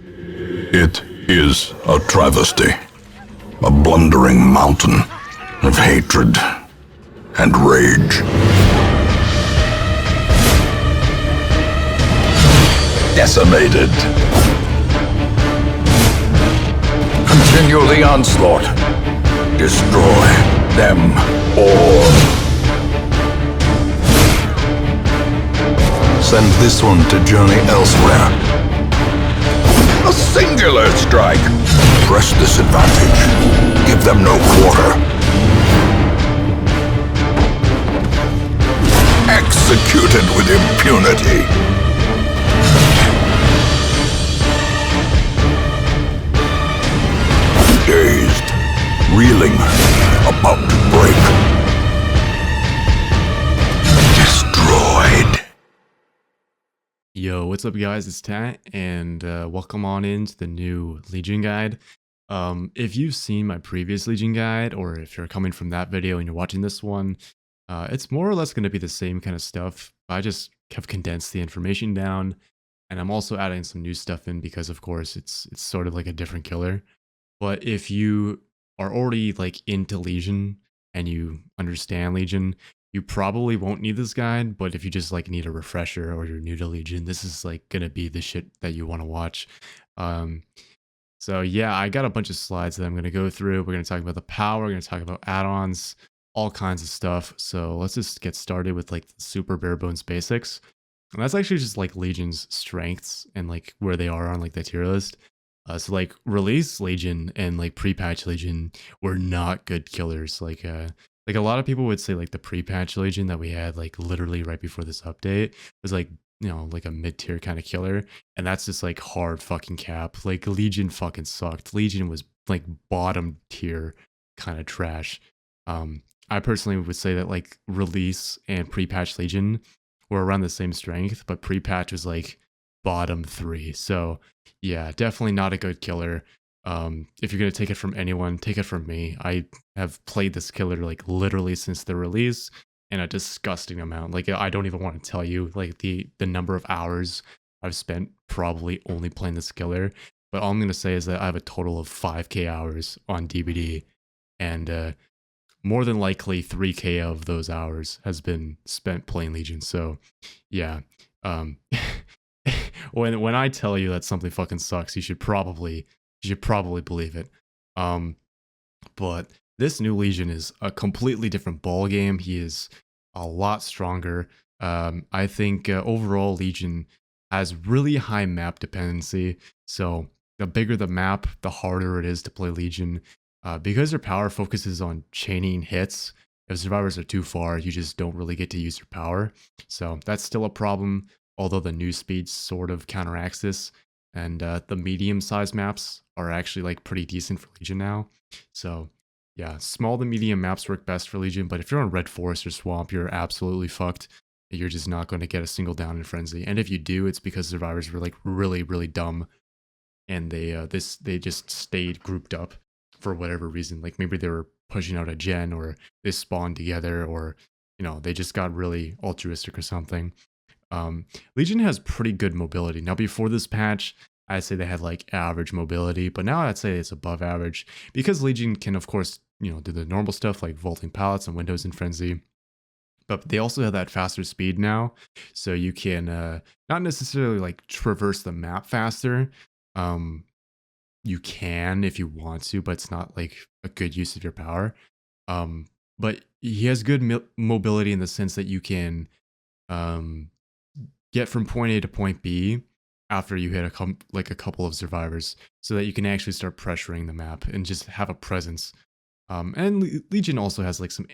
It is a travesty, a blundering mountain of hatred and rage. Decimated. Continue the onslaught. Destroy them all. Send this one to journey elsewhere. A singular strike. Press this advantage. Give them no quarter. Executed with impunity. Dazed, reeling, about to break. Destroyed. Yo, what's up guys, it's Tat, and welcome on into the new Legion guide. If you've seen my previous Legion guide, or if you're coming from that video and you're watching this one, it's more or less going to be the same kind of stuff. I just have condensed the information down, and I'm also adding some new stuff in because of course it's sort of like a different killer. But if you are already like into Legion and you understand Legion, you probably won't need this guide. But if you just like need a refresher or you're new to Legion, this is like gonna be the shit that you want to watch. So yeah, I got a bunch of slides that I'm gonna go through. We're gonna talk about the power, we're gonna talk about add-ons, all kinds of stuff. So let's just get started with like the super bare bones basics. And that's actually just like Legion's strengths and like where they are on like the tier list. So like release Legion and like pre-patch Legion were not good killers. Like a lot of people would say like the pre-patch Legion that we had like literally right before this update was like, you know, like a mid-tier kind of killer. And that's just like hard fucking cap. Like Legion fucking sucked. Legion was like bottom tier kind of trash. I personally would say that like release and pre-patch Legion were around the same strength, but pre-patch was like bottom 3. So yeah, definitely not a good killer. If you're gonna take it from anyone, take it from me. I have played this killer like literally since the release, and a disgusting amount. Like I don't even want to tell you like the number of hours I've spent probably only playing this killer. But all I'm gonna say is that I have a total of 5k hours on DBD, and more than likely 3k of those hours has been spent playing Legion. So yeah, when I tell you that something fucking sucks, you should probably believe it. But this new Legion is a completely different ball game. He is a lot stronger. I think overall Legion has really high map dependency. So the bigger the map, the harder it is to play Legion. Because their power focuses on chaining hits. If survivors are too far, you just don't really get to use your power. So that's still a problem. Although the new speed sort of counteracts this, and the medium-sized maps are actually like pretty decent for Legion now. So yeah, small to medium maps work best for Legion, but if you're on Red Forest or Swamp, you're absolutely fucked. You're just not going to get a single down in Frenzy. And if you do, it's because survivors were like really, really dumb, and they just stayed grouped up for whatever reason. Like maybe they were pushing out a gen, or they spawned together, or you know, they just got really altruistic or something. Legion has pretty good mobility. Now before this patch, I'd say they had like average mobility, but now I'd say it's above average because Legion can of course, you know, do the normal stuff like vaulting pallets and windows in Frenzy. But they also have that faster speed now, so you can not necessarily like traverse the map faster. You can if you want to, but it's not like a good use of your power. But he has good mobility in the sense that you can get from point A to point B after you hit a couple of survivors, so that you can actually start pressuring the map and just have a presence. And Legion also has like some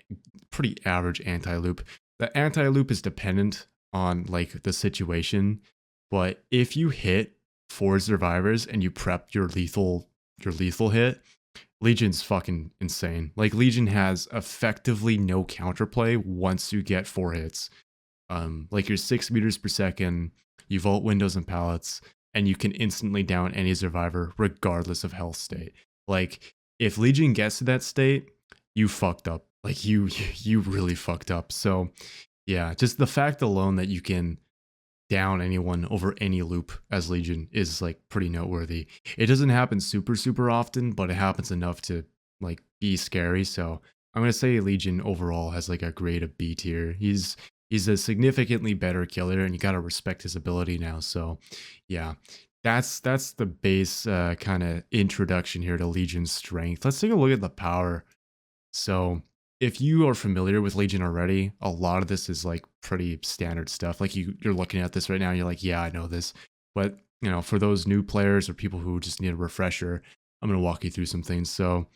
pretty average anti-loop. The anti-loop is dependent on like the situation, but if you hit 4 survivors and you prep your lethal hit, Legion's fucking insane. Like Legion has effectively no counterplay once you get 4 hits. Like you're 6 meters per second, you vault windows and pallets, and you can instantly down any survivor regardless of health state. Like if Legion gets to that state, you fucked up. Like you really fucked up. So yeah, just the fact alone that you can down anyone over any loop as Legion is like pretty noteworthy. It doesn't happen super often, but it happens enough to like be scary. So I'm gonna say Legion overall has like a grade of B tier. He's a significantly better killer, and you gotta respect his ability now. So yeah, that's the base kind of introduction here to Legion's strength. Let's take a look at the power. So if you are familiar with Legion already, a lot of this is like pretty standard stuff. Like you're looking at this right now, you're like, yeah, I know this. But you know, for those new players or people who just need a refresher, I'm gonna walk you through some things. So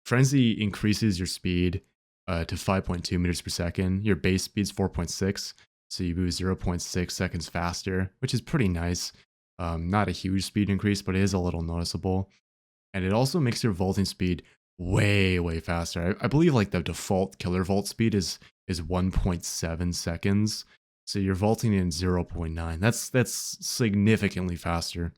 Frenzy increases your speed to 5.2 meters per second. Your base speed's 4.6, so you move 0.6 seconds faster, which is pretty nice. Not a huge speed increase, but it is a little noticeable. And it also makes your vaulting speed way faster. I believe like the default killer vault speed is 1.7 seconds. So you're vaulting in 0.9. That's significantly faster.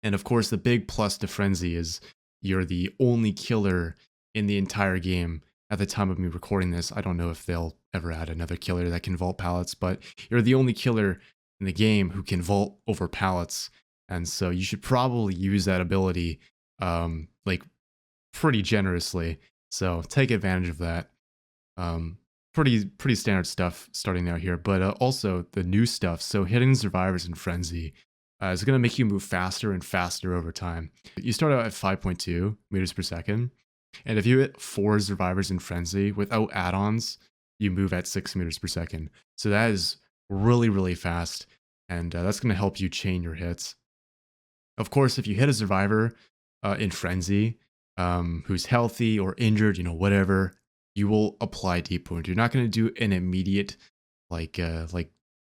And of course, the big plus to Frenzy is you're the only killer in the entire game. At the time of me recording this, I don't know if they'll ever add another killer that can vault pallets, but you're the only killer in the game who can vault over pallets. And so you should probably use that ability like pretty generously. So take advantage of that. Pretty standard stuff starting out here, but also the new stuff. So hitting survivors in Frenzy is going to make you move faster and faster over time. You start out at 5.2 meters per second. And if you hit 4 survivors in Frenzy without add-ons, you move at 6 meters per second. So that is really fast. And that's going to help you chain your hits. Of course, if you hit a survivor in Frenzy who's healthy or injured, you know, whatever, you will apply deep wound. You're not going to do an immediate like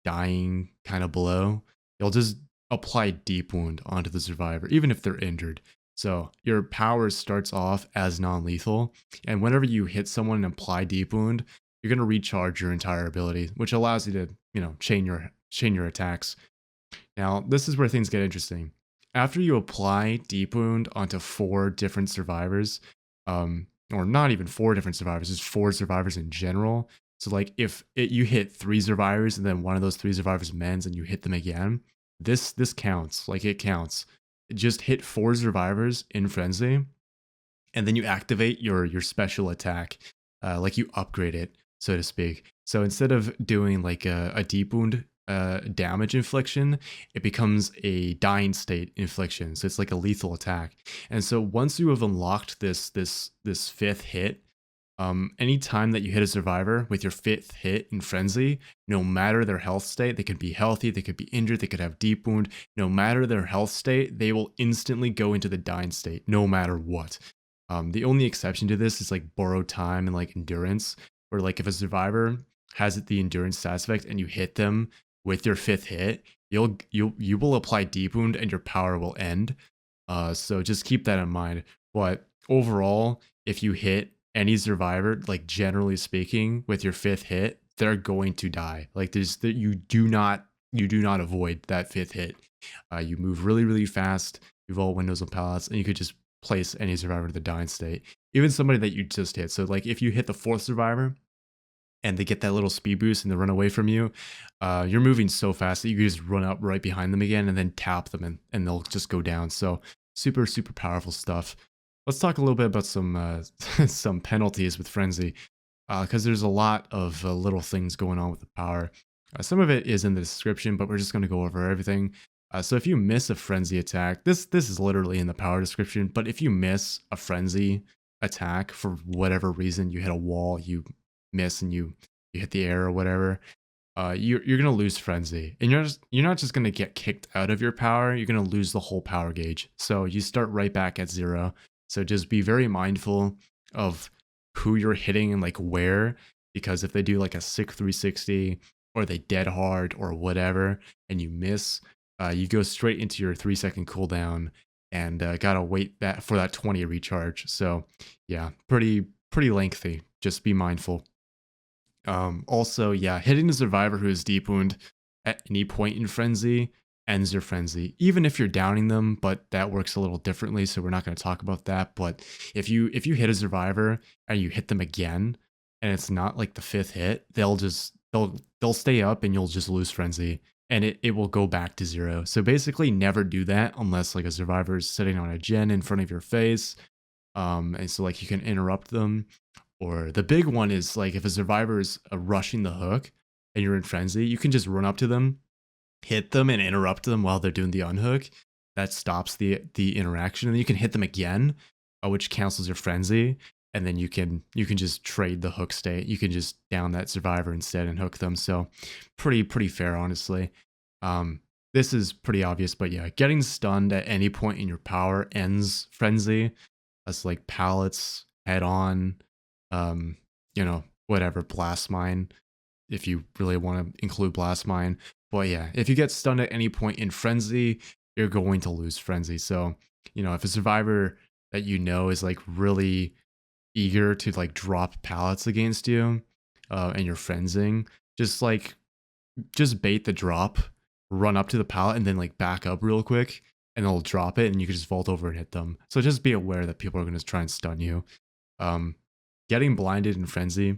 dying kind of blow. You'll just apply deep wound onto the survivor, even if they're injured. So your power starts off as non-lethal, and whenever you hit someone and apply deep wound, you're going to recharge your entire ability, which allows you to, you know, chain your attacks. Now, this is where things get interesting. After you apply deep wound onto 4 different survivors, or not even 4 different survivors, just 4 survivors in general. So like if you hit 3 survivors and then one of those 3 survivors mends and you hit them again, this counts. Like it counts. Just hit 4 survivors in Frenzy, and then you activate your special attack, like you upgrade it, so to speak. So instead of doing like a deep wound damage infliction, it becomes a dying state infliction. So it's like a lethal attack. And so once you have unlocked this 5th hit, anytime that you hit a survivor with your 5th hit in Frenzy, no matter their health state, they could be healthy, they could be injured, they could have deep wound, no matter their health state, they will instantly go into the dying state, no matter what. The only exception to this is like borrowed time and like endurance, where like if a survivor has the endurance stats effect and you hit them with your 5th hit, you will apply deep wound and your power will end. So just keep that in mind. But overall, if you hit any survivor, like generally speaking, with your 5th hit, they're going to die. Like you do not avoid that 5th hit. You move really fast. You vault windows and pallets, and you could just place any survivor to the dying state, even somebody that you just hit. So like if you hit the 4th survivor and they get that little speed boost and they run away from you, you're moving so fast that you can just run up right behind them again and then tap them and they'll just go down. So super powerful stuff. Let's talk a little bit about some some penalties with Frenzy, because there's a lot of little things going on with the power. Some of it is in the description, but we're just going to go over everything. So if you miss a Frenzy attack, this is literally in the power description, but if you miss a Frenzy attack for whatever reason, you hit a wall, you miss and you hit the air or whatever, you're going to lose Frenzy. And you're not just going to get kicked out of your power, you're going to lose the whole power gauge. So you start right back at 0. So just be very mindful of who you're hitting and like where, because if they do like a sick 360 or they dead hard or whatever and you miss, you go straight into your 3-second cooldown and gotta wait for that 20 recharge. So yeah, pretty lengthy. Just be mindful. Also, yeah, hitting the survivor who is deep wound at any point in Frenzy ends your Frenzy, even if you're downing them, but that works a little differently, so we're not going to talk about that. But if you hit a survivor and you hit them again and it's not like the 5th hit, they'll stay up and you'll just lose Frenzy. and it will go back to 0. So basically never do that unless like a survivor is sitting on a gen in front of your face. And so like you can interrupt them. Or the big one is like if a survivor is rushing the hook and you're in frenzy, you can just run up to them, hit them and interrupt them while they're doing the unhook. That stops the interaction, and then you can hit them again, which cancels your frenzy, and then you can just trade the hook state. You can just down that survivor instead and hook them. So pretty fair, honestly. This is pretty obvious, but yeah, getting stunned at any point in your power ends frenzy. That's like pallets, head on, you know, whatever, blast mine, if you really want to include blast mine. But yeah, if you get stunned at any point in frenzy, you're going to lose frenzy. So, you know, if a survivor that you know is like really eager to like drop pallets against you, and you're frenzying, just bait the drop, run up to the pallet and then like back up real quick, and they'll drop it and you can just vault over and hit them. So just be aware that people are going to try and stun you. Getting blinded in frenzy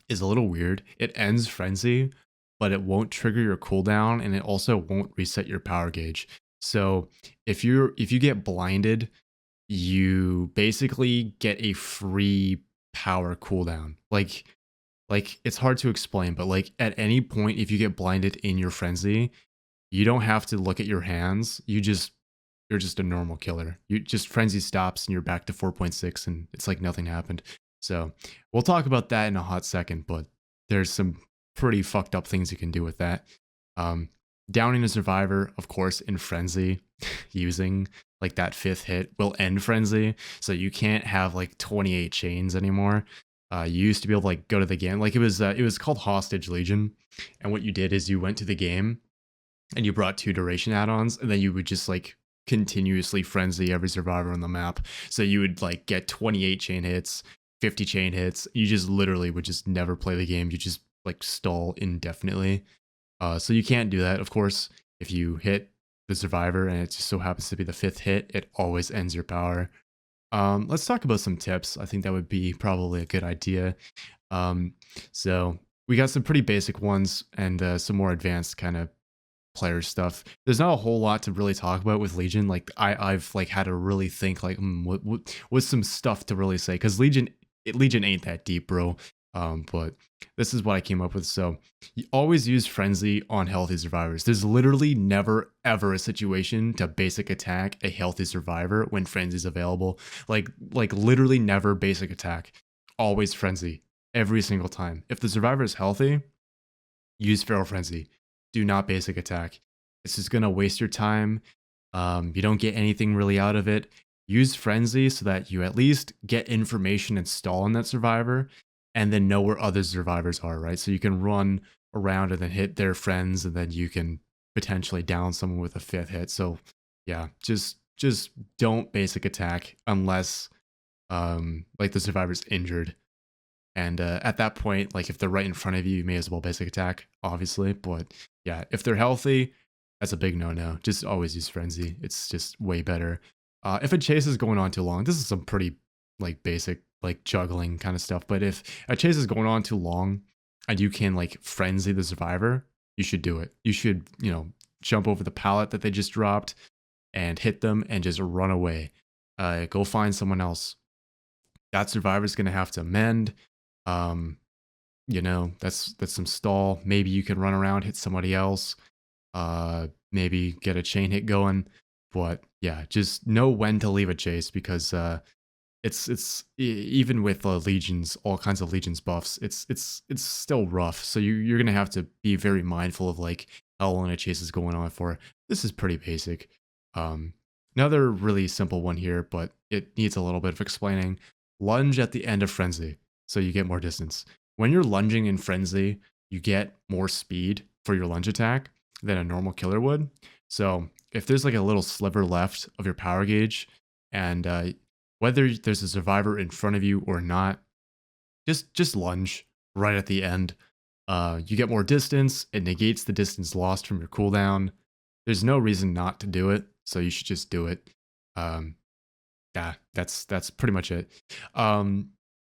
is a little weird. It ends frenzy, but it won't trigger your cooldown, and it also won't reset your power gauge. So if you get blinded, you basically get a free power cooldown. Like it's hard to explain, but like at any point if you get blinded in your frenzy, you don't have to look at your hands. You're just a normal killer. You just frenzy stops and you're back to 4.6 and it's like nothing happened. So we'll talk about that in a hot second, but there's some pretty fucked up things you can do with that. Downing a survivor, of course, in frenzy, using like that 5th hit will end frenzy. So you can't have like 28 chains anymore. You used to be able to like go to the game. Like it was called Hostage Legion. And what you did is you went to the game and you brought 2 duration add-ons, and then you would just like continuously frenzy every survivor on the map. So you would like get 28 chain hits, 50 chain hits. You just literally would just never play the game. You just like stall indefinitely. So you can't do that. Of course, if you hit the survivor and it just so happens to be the 5th hit, it always ends your power. Let's talk about some tips. I think that would be probably a good idea. So we got some pretty basic ones and some more advanced kind of player stuff. There's not a whole lot to really talk about with Legion. Like I've like had to really think like what's some stuff to really say, because Legion ain't that deep, bro. But this is what I came up with. So you always use frenzy on healthy survivors. There's literally never ever a situation to basic attack a healthy survivor when frenzy is available. Like literally never basic attack. Always frenzy every single time. If the survivor is healthy, use feral frenzy. Do not basic attack. It's just gonna waste your time. You don't get anything really out of it. Use frenzy so that you at least get information and stall on that survivor, and then know where other survivors are, right? So you can run around and then hit their friends, and then you can potentially down someone with a 5th hit. So yeah, just don't basic attack unless like the survivor's injured. And at that point, like if they're right in front of you, you may as well basic attack, obviously. But yeah, if they're healthy, that's a big no-no. Just always use frenzy. It's just way better. If a chase is going on too long, this is some pretty like basic like juggling kind of stuff. But if a chase is going on too long and you can like frenzy the survivor, you should do it. You should, you know, jump over the pallet that they just dropped and hit them and just run away. Go find someone else. That survivor's gonna have to mend. You know, that's some stall. Maybe you can run around, hit somebody else, maybe get a chain hit going. But yeah, just know when to leave a chase, because it's even with legions, all kinds of legions buffs, it's still rough. So you're gonna have to be very mindful of like how long a chase is going on for. This is pretty basic. Another really simple one here, but it needs a little bit of explaining. Lunge at the end of frenzy, so you get more distance. When you're lunging in frenzy, you get more speed for your lunge attack than a normal killer would. So if there's like a little sliver left of your power gauge, and whether there's a survivor in front of you or not, just lunge right at the end. You get more distance. It negates the distance lost from your cooldown. There's no reason not to do it, so you should just do it. Yeah, that's pretty much it.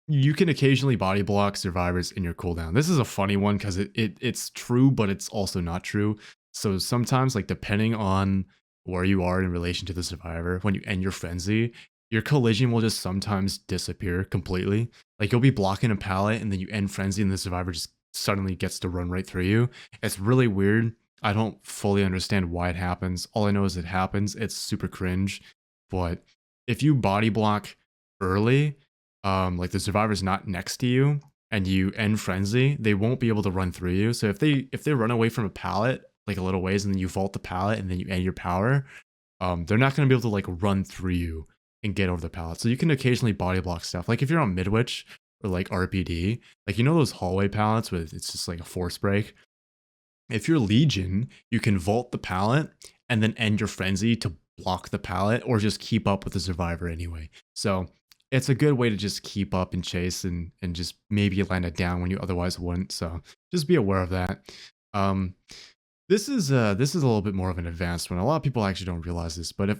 You can occasionally body block survivors in your cooldown. This is a funny one because it's true, but it's also not true. So sometimes, like, depending on where you are in relation to the survivor, when you end your frenzy, your collision will just sometimes disappear completely. Like, you'll be blocking a pallet and then you end frenzy and the survivor just suddenly gets to run right through you. It's really weird. I don't fully understand why it happens. All I know is it happens. It's super cringe. But if you body block early, like the survivor's not next to you and you end frenzy, they won't be able to run through you. So if they run away from a pallet like a little ways and then you vault the pallet and then you end your power, they're not going to be able to like run through you and get over the pallet. So you can occasionally body block stuff. Like if you're on Midwich or like RPD, like you know those hallway pallets with it's just like a force break. If you're Legion, you can vault the pallet and then end your frenzy to block the pallet or just keep up with the survivor anyway. So it's a good way to just keep up and chase and just maybe land it down when you otherwise wouldn't. So just be aware of that. This is a little bit more of an advanced one. A lot of people actually don't realize this, but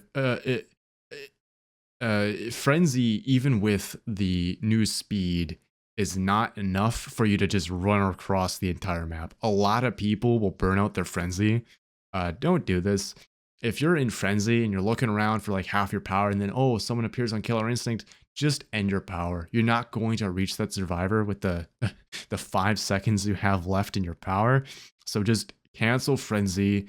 if frenzy, even with the new speed, is not enough for you to just run across the entire map. A lot of people will burn out their frenzy. Don't do this. If you're in frenzy and you're looking around for like half your power and then, oh, someone appears on Killer Instinct, just end your power. You're not going to reach that survivor with the 5 seconds you have left in your power. So just cancel frenzy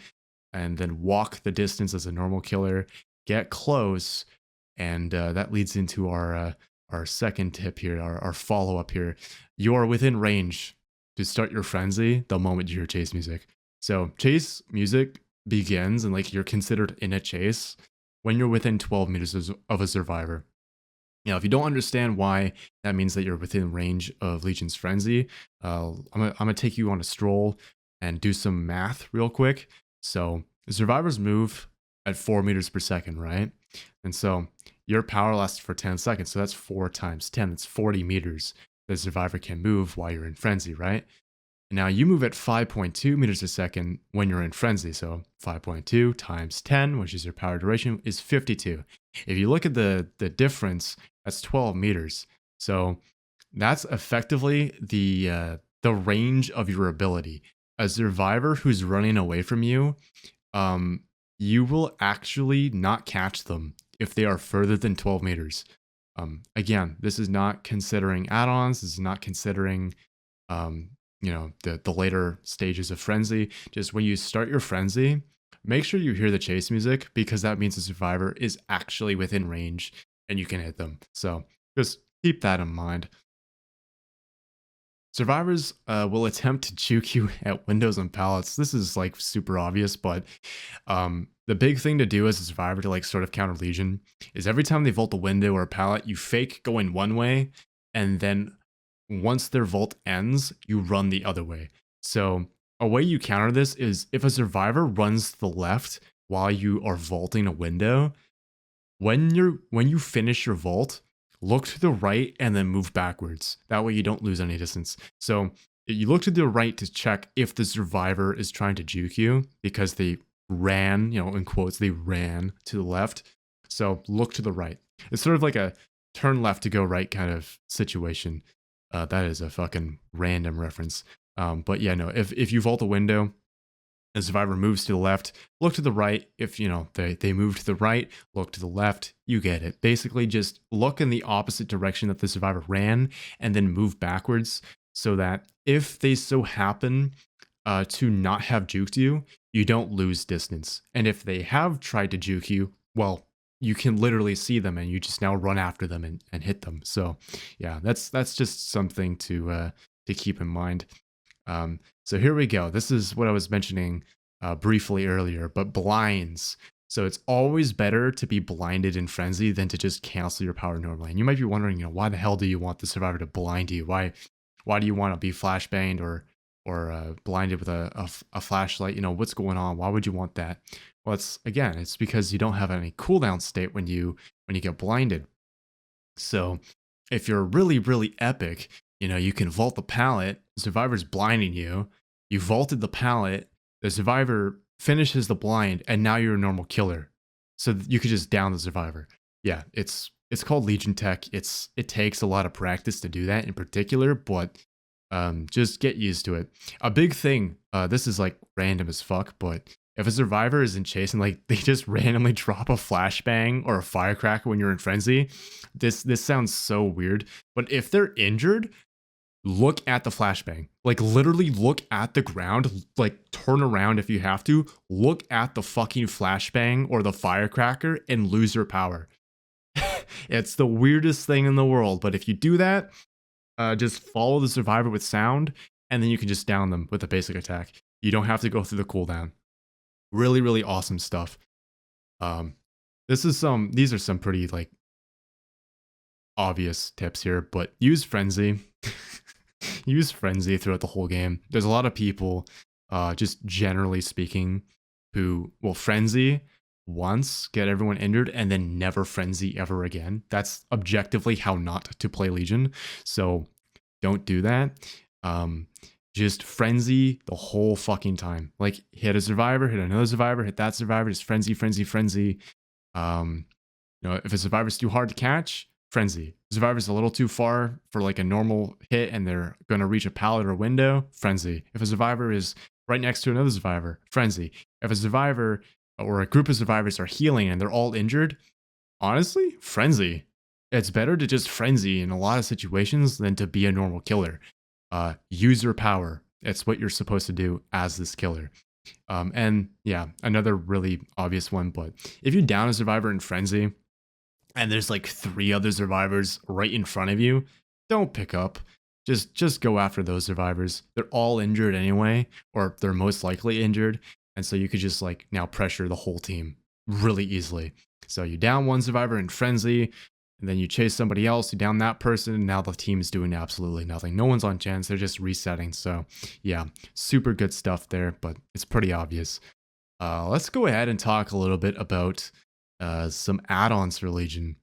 and then walk the distance as a normal killer. Get close. And that leads into our second tip here, our follow-up here. You are within range to start your frenzy the moment you hear chase music. So chase music begins and like you're considered in a chase when you're within 12 meters of a survivor. Now, if you don't understand why that means that you're within range of Legion's frenzy, I'm gonna take you on a stroll and do some math real quick. So the survivors move at 4 meters per second, right? And so your power lasts for 10 seconds. So that's 4 times 10. That's 40 meters the survivor can move while you're in frenzy, right? And now you move at 5.2 meters a second when you're in frenzy. So 5.2 times 10, which is your power duration, is 52. If you look at the difference, that's 12 meters. So that's effectively the range of your ability. A survivor who's running away from you, you will actually not catch them if they are further than 12 meters. Again, this is not considering add-ons. This is not considering, the later stages of frenzy. Just when you start your frenzy, make sure you hear the chase music because that means the survivor is actually within range and you can hit them. So just keep that in mind. Survivors will attempt to juke you at windows and pallets. This is like super obvious, but the big thing to do as a survivor to like sort of counter Legion is every time they vault a window or a pallet, you fake going one way, and then once their vault ends, you run the other way. So a way you counter this is if a survivor runs to the left while you are vaulting a window, when you finish your vault, look to the right and then move backwards. That way you don't lose any distance. So you look to the right to check if the survivor is trying to juke you because they ran, in quotes, they ran to the left. So look to the right. It's sort of like a turn left to go right kind of situation. That is a fucking random reference. But yeah, no, if you vault a window, the survivor moves to the left, look to the right. If, they move to the right, look to the left, you get it. Basically, just look in the opposite direction that the survivor ran and then move backwards so that if they so happen to not have juked you, you don't lose distance. And if they have tried to juke you, well, you can literally see them and you just now run after them and hit them. So yeah, that's just something to keep in mind. So here we go. This is what I was mentioning briefly earlier, but blinds. So it's always better to be blinded in frenzy than to just cancel your power normally. And you might be wondering, why the hell do you want the survivor to blind you? Why do you want to be flashbanged or blinded with a flashlight? What's going on? Why would you want that? Well, it's because you don't have any cooldown state when you get blinded. So if you're really, really epic, you can vault the pallet, the survivor's blinding you, you vaulted the pallet, the survivor finishes the blind, and now you're a normal killer. So you could just down the survivor. Yeah, it's called Legion Tech. It takes a lot of practice to do that in particular, but Just get used to it. A big thing, this is like random as fuck, but if a survivor is in chase and like they just randomly drop a flashbang or a firecracker when you're in frenzy, this sounds so weird. But if they're injured, look at the flashbang. Like literally look at the ground, like turn around if you have to, look at the fucking flashbang or the firecracker and lose your power. It's the weirdest thing in the world, but if you do that, just follow the survivor with sound, and then you can just down them with a basic attack. You don't have to go through the cooldown. Really, really awesome stuff. These are some pretty like obvious tips here, but use frenzy. Use frenzy throughout the whole game. There's a lot of people, just generally speaking, who will frenzy once, get everyone injured, and then never frenzy ever again. That's objectively how not to play Legion. So don't do that. Just frenzy the whole fucking time. Like hit a survivor, hit another survivor, hit that survivor, just frenzy, frenzy, frenzy. If a survivor's too hard to catch, frenzy. Survivor's a little too far for like a normal hit and they're gonna reach a pallet or window, frenzy. If a survivor is right next to another survivor, frenzy. If a survivor or a group of survivors are healing and they're all injured, honestly, frenzy. It's better to just frenzy in a lot of situations than to be a normal killer. Use your power. It's what you're supposed to do as this killer. And yeah, another really obvious one, but if you down a survivor in frenzy and there's like 3 other survivors right in front of you, don't pick up. Just go after those survivors. They're all injured anyway, or they're most likely injured. And so you could just like now pressure the whole team really easily. So you down one survivor in frenzy, and then you chase somebody else, you down that person, and now the team is doing absolutely nothing. No one's on chance, they're just resetting. So yeah, super good stuff there, but it's pretty obvious. Let's go ahead and talk a little bit about some add-ons for Legion.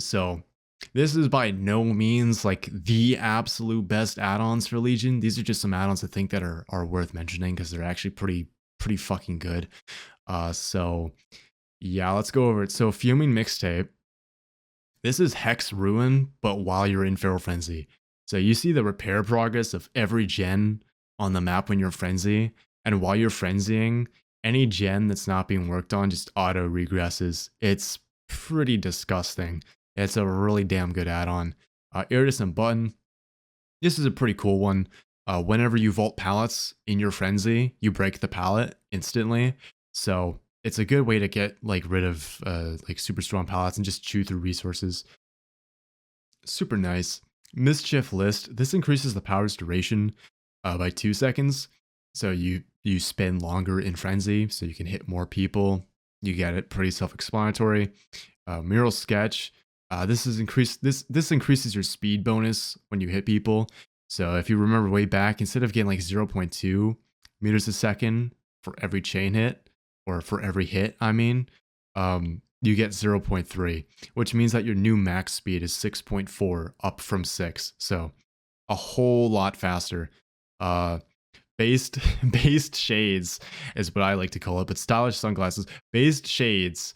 So this is by no means like the absolute best add-ons for Legion. These are just some add-ons I think that are worth mentioning because they're actually pretty fucking good. So yeah, let's go over it. So Fuming Mixtape. This is Hex Ruin, but while you're in Feral Frenzy. So you see the repair progress of every gen on the map when you're Frenzy, and while you're frenzying, any gen that's not being worked on just auto regresses. It's pretty disgusting. It's a really damn good add-on. Iridescent Button. This is a pretty cool one. Whenever you vault pallets in your Frenzy, you break the pallet instantly. So it's a good way to get like rid of like super strong pallets and just chew through resources. Super nice. Mischief List. This increases the power's duration by 2 seconds. So you spend longer in Frenzy, so you can hit more people. You get it. Pretty self-explanatory. Mural Sketch. This increases your speed bonus when you hit people. So if you remember way back, instead of getting like 0.2 meters a second for every chain hit, or for every hit, I mean, you get 0.3, which means that your new max speed is 6.4 up from 6. So a whole lot faster. Based shades is what I like to call it, but stylish sunglasses. Based shades,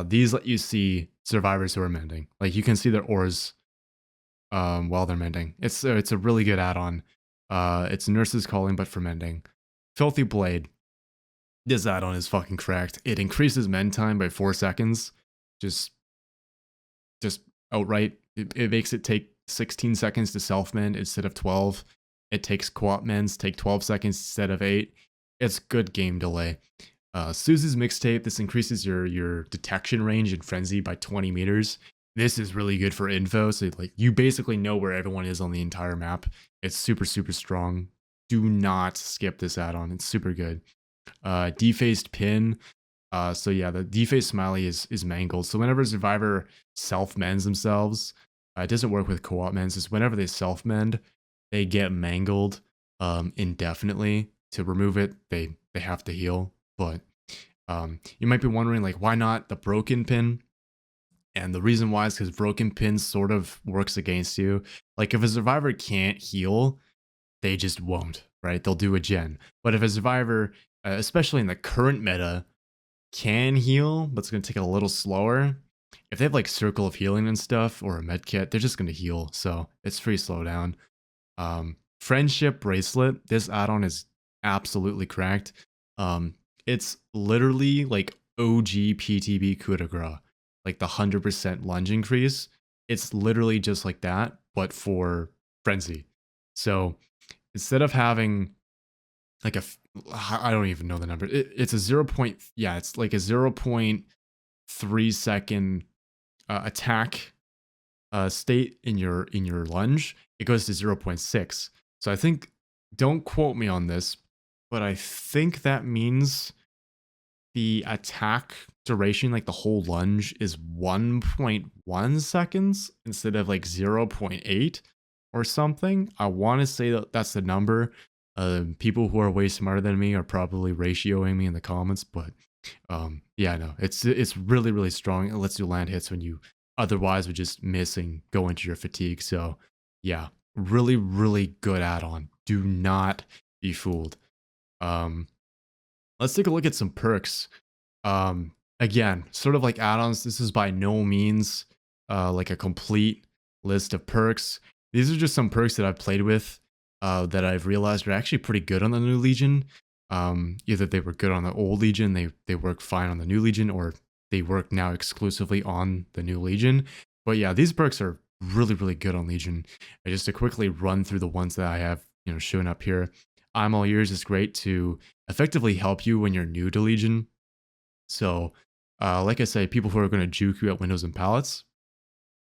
these let you see survivors who are mending. Like you can see their ores while they're mending. It's a really good add-on. It's Nurse's Calling, but for mending. Filthy Blade. This add-on is fucking cracked. It increases mend time by 4 seconds. Just outright. It makes it take 16 seconds to self-mend instead of 12. It takes co-op mends take 12 seconds instead of 8. It's good game delay. Susie's Mixtape. This increases your detection range in Frenzy by 20 meters. This is really good for info. So like you basically know where everyone is on the entire map. It's super, super strong. Do not skip this add-on. It's super good. Defaced Pin. So yeah, the defaced smiley is mangled. So whenever a survivor self-mends themselves, it doesn't work with co-op mends. Just whenever they self-mend, they get mangled indefinitely. To remove it, they have to heal. But you might be wondering, like, why not the broken pin? And the reason why is because broken pin sort of works against you. Like if a survivor can't heal, they just won't, right? They'll do a gen. But if a survivor, especially in the current meta, can heal, but it's going to take it a little slower, if they have like Circle of Healing and stuff or a med kit, they're just going to heal. So it's free slowdown. Friendship Bracelet, this add-on is absolutely cracked. It's literally like 𝗕𝗶𝗂𝗊𝗆, like the 100% lunge increase. It's literally just like that, but for frenzy. So instead of having like I don't even know the number. It's a 0. Yeah, it's like a 0.3 second attack state in your lunge. It goes to 0.6. So I think, don't quote me on this, but I think that means the attack duration, like the whole lunge, is 1.1 seconds instead of like 0.8 or something. I want to say that that's the number. People who are way smarter than me are probably ratioing me in the comments, but yeah, no, it's really, really strong. It lets you land hits when you otherwise would just miss and go into your fatigue. So yeah, really, really good add-on. Do not be fooled. Let's take a look at some perks. Again, sort of like add-ons, this is by no means like a complete list of perks. These are just some perks that I've played with that I've realized are actually pretty good on the new Legion. Either they were good on the old Legion, they work fine on the new Legion, or they work now exclusively on the new Legion. But yeah, these perks are really, really good on Legion. Just to quickly run through the ones that I have, showing up here. I'm All Ears is great to effectively help you when you're new to Legion. So, like I say, people who are going to juke you at windows and pallets,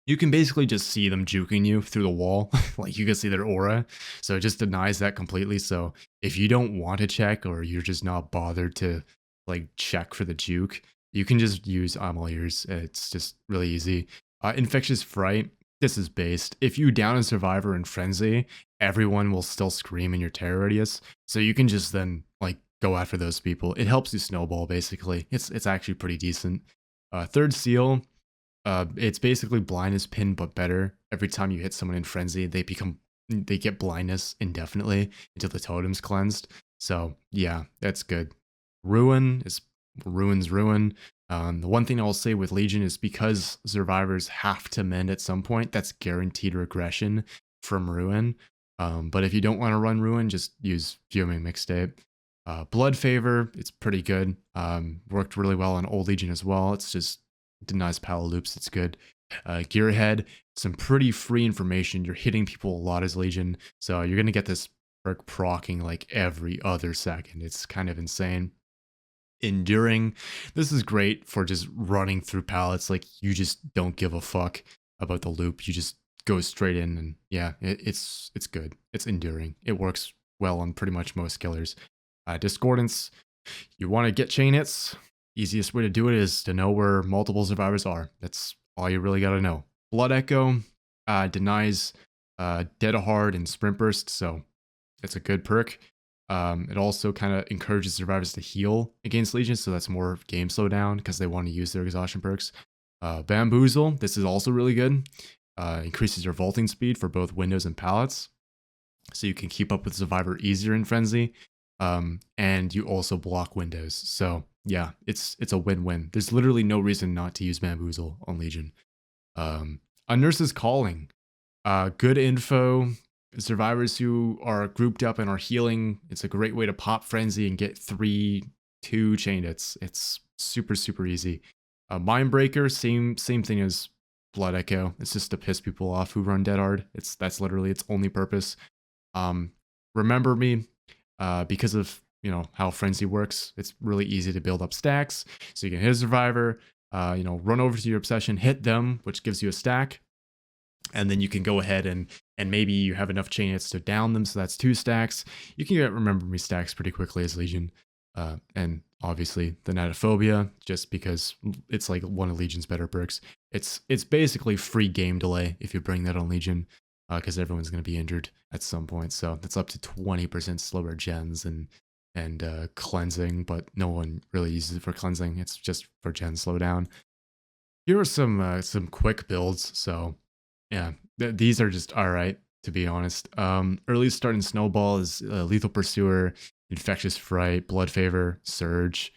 you can basically just see them juking you through the wall. Like you can see their aura. So it just denies that completely. So if you don't want to check, or you're just not bothered to like check for the juke, you can just use I'm All Ears. It's just really easy. Infectious Fright. This is based. If you down a survivor in frenzy, everyone will still scream in your terror radius. So you can just then like go after those people. It helps you snowball basically. It's actually pretty decent. Third Seal. It's basically blindness pin, but better. Every time you hit someone in frenzy, they get blindness indefinitely until the totem's cleansed. So yeah, that's good. Ruin is Ruin's Ruin. The one thing I'll say with Legion is because survivors have to mend at some point, that's guaranteed regression from Ruin. But if you don't want to run Ruin, just use Fuming Mixtape. Blood Favor, it's pretty good. Worked really well on Old Legion as well. It's just denies power loops. It's good. Gearhead, some pretty free information. You're hitting people a lot as Legion, so you're gonna get this perk proccing like every other second. It's kind of insane. Enduring, this is great for just running through pallets. Like you just don't give a fuck about the loop. You just go straight in, and yeah, it's good. It's enduring. It works well on pretty much most killers. Discordance, you want to get chain hits. Easiest way to do it is to know where multiple survivors are. That's all you really got to know. Blood Echo denies dead hard and sprint burst, so it's a good perk. It also kind of encourages survivors to heal against Legion, so that's more game slowdown because they want to use their exhaustion perks. Bamboozle, this is also really good. Increases your vaulting speed for both windows and pallets, so you can keep up with survivor easier in frenzy. And you also block windows, so yeah, it's a win-win. There's literally no reason not to use Bamboozle on Legion. A Nurse's Calling, good info. Survivors who are grouped up and are healing, it's a great way to pop frenzy and get 3-2 chain hits. It's super, super easy. Mindbreaker, same thing as Blood Echo. It's just to piss people off who run dead hard. That's literally its only purpose. Remember Me, because of how frenzy works, it's really easy to build up stacks. So you can hit a survivor, run over to your obsession, hit them, which gives you a stack, and then you can go ahead and maybe you have enough chain hits to down them, so that's 2 stacks. You can get Remember Me stacks pretty quickly as Legion. And obviously the Natophobia, just because it's like one of Legion's better perks. It's basically free game delay if you bring that on Legion, because everyone's going to be injured at some point. So that's up to 20% slower gens and cleansing, but no one really uses it for cleansing. It's just for gen slowdown. Here are some quick builds. So yeah, these are just all right, to be honest. Early start in Snowball is Lethal Pursuer, Infectious Fright, Blood Favor, Surge,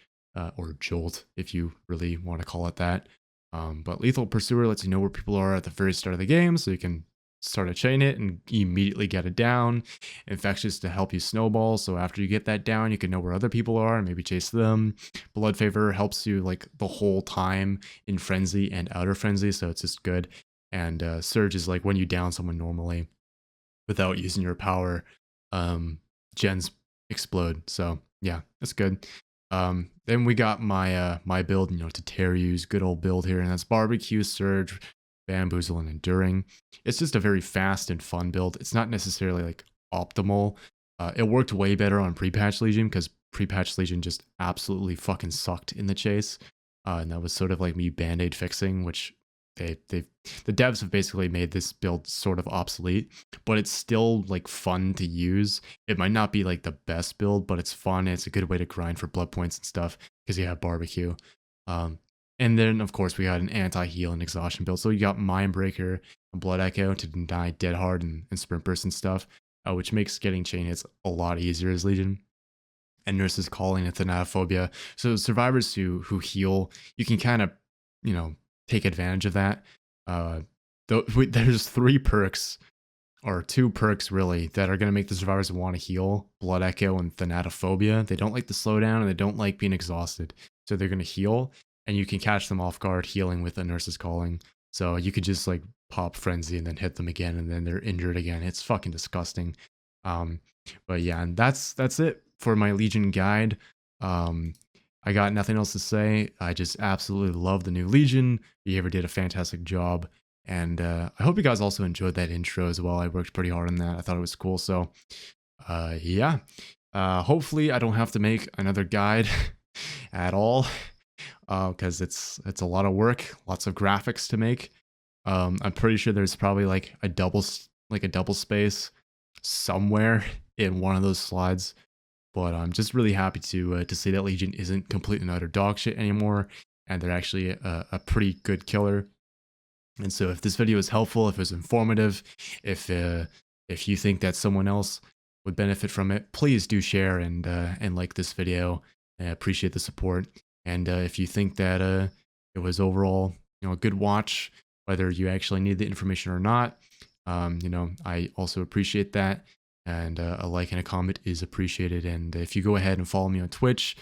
or Jolt, if you really want to call it that. But Lethal Pursuer lets you know where people are at the very start of the game, so you can start to chain it and immediately get it down. Infectious to help you snowball, so after you get that down, you can know where other people are and maybe chase them. Blood Favor helps you like the whole time in Frenzy and Outer Frenzy, so it's just good. And Surge is like when you down someone normally without using your power, gens explode. So yeah, that's good. Then we got my my build, Tatariu's good old build here, and that's Barbecue, Surge, Bamboozle, and Enduring. It's just a very fast and fun build. It's not necessarily like optimal. It worked way better on pre-patch Legion because pre-patch Legion just absolutely fucking sucked in the chase. And that was sort of like me band-aid fixing, which the devs have basically made this build sort of obsolete, but it's still like fun to use. It might not be like the best build, but it's fun. It's a good way to grind for blood points and stuff because you have Barbecue. And then of course we got an anti-heal and exhaustion build. So you got Mindbreaker and Blood Echo to deny Dead Hard and Sprint Burst and stuff, which makes getting chain hits a lot easier as Legion. And Nurse's Calling and Thanatophobia. So survivors who heal, you can kind of, take advantage of that. There's 3 perks, or 2 perks really, that are going to make the survivors want to heal: Blood Echo and Thanatophobia. They don't like the slowdown and they don't like being exhausted, so they're going to heal, and you can catch them off guard healing with a Nurse's Calling. So you could just like pop Frenzy and then hit them again, and then they're injured again. It's fucking disgusting. But yeah, and that's it for my Legion guide. I got nothing else to say. I just absolutely love the new Legion. 𝗕𝗶𝗆 did a fantastic job. And I hope you guys also enjoyed that intro as well. I worked pretty hard on that. I thought it was cool. So yeah, hopefully I don't have to make another guide at all, because it's a lot of work, lots of graphics to make. I'm pretty sure there's probably like a double space somewhere in one of those slides. But I'm just really happy to see that Legion isn't complete and utter dog shit anymore, and they're actually a pretty good killer. And so if this video is helpful, if it's informative, if you think that someone else would benefit from it, please do share and like this video. I appreciate the support. And if you think that it was overall a good watch, whether you actually need the information or not, I also appreciate that. And a like and a comment is appreciated. And if you go ahead and follow me on Twitch,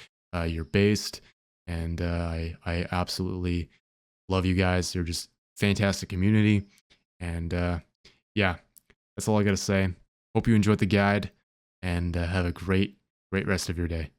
you're based. And I absolutely love you guys. You're just fantastic community. And yeah, that's all I got to say. Hope you enjoyed the guide, and have a great rest of your day.